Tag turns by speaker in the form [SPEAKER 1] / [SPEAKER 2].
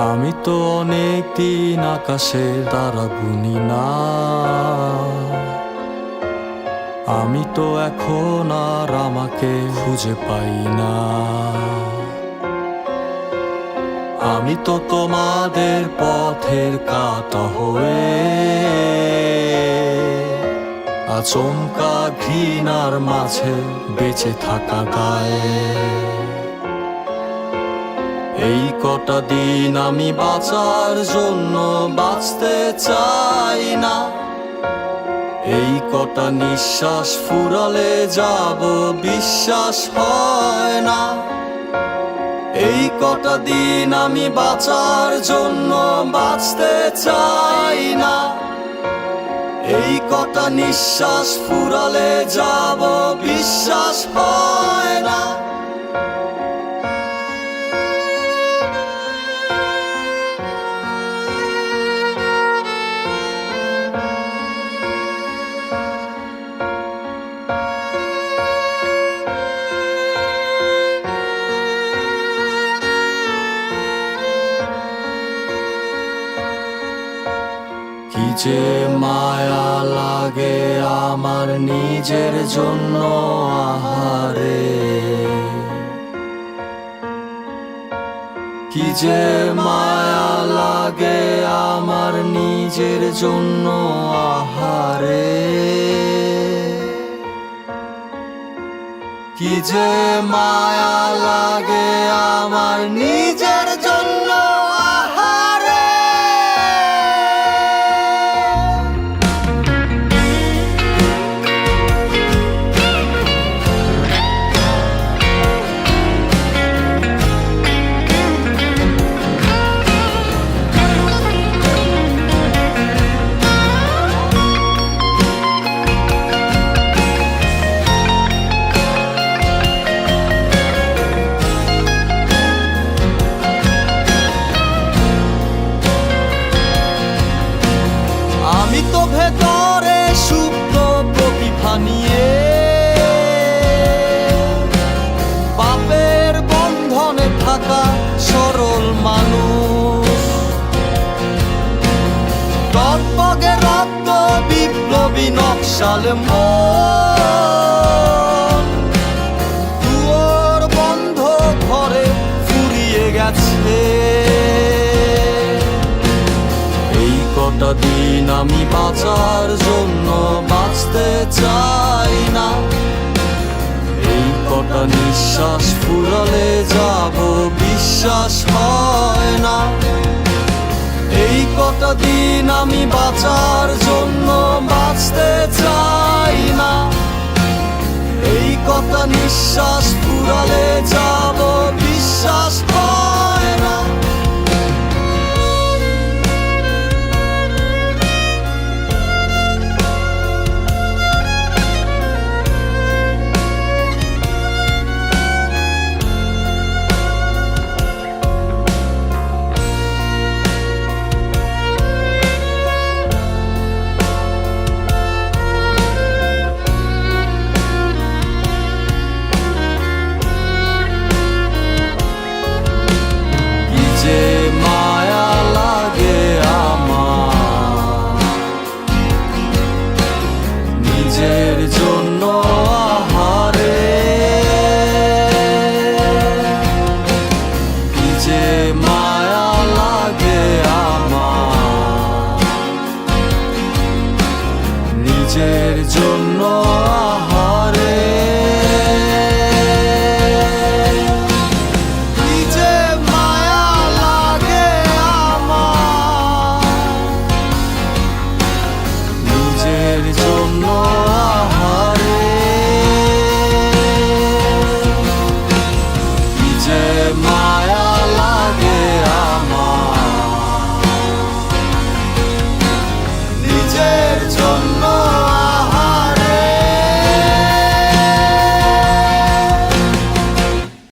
[SPEAKER 1] আমি তো অনেক দিন আকাশের তারা গুনি না, আমি তো এখন আর আমাকে খুঁজে পাই না। আমি তো তোমাদের পথের কাঁটা হয়ে আচমকা ঘৃণার মাঝে বেঁচে থাকা গায়ে। এই কটা দিন আমি বাঁচার জন্য বাঁচতে চাই না, এই কটা নিঃশ্বাস ফুরালে যাব বিশ্বাস হয় না। এই কটা দিন আমি বাঁচার জন্য বাঁচতে চাই না, এই কটা নিঃশ্বাস ফুরালে যাব বিশ্বাস হয় না। কি যে মায়া লাগে আমার নিজের জন্য, আহারে কি যে মায়া লাগে আমার নিজের জন্য, আহারে কি যে মায়া লাগে আমার নিজের জন্য, আহারে। আমি তো ভেতরে সুপ্ত প্রতিভা নিয়ে পাপের বন্ধনে থাকা সরল মানুষ, টকবগে রক্ত বিপ্লবী নকশাল মন দুয়ার বন্ধ ঘরে ফুরিয়ে গেছে। এই কটা দিন আমি বাঁচার জন্য বাঁচতে চাই না, এই কটা নিঃশ্বাস ফুরালে যাব বিশ্বাস হয় না। এই কটা দিন আমি বাঁচার জন্য বাঁচতে চাই না, এই কটা নিঃশ্বাস ফুরালে যাব বিশ্বাস হয় না। নিজের জন্য, আহারে কি যে মায়া লাগে আমার নিজের জন্য, আহারে কি যে মায়া লাগে আমার নিজের জন্য, my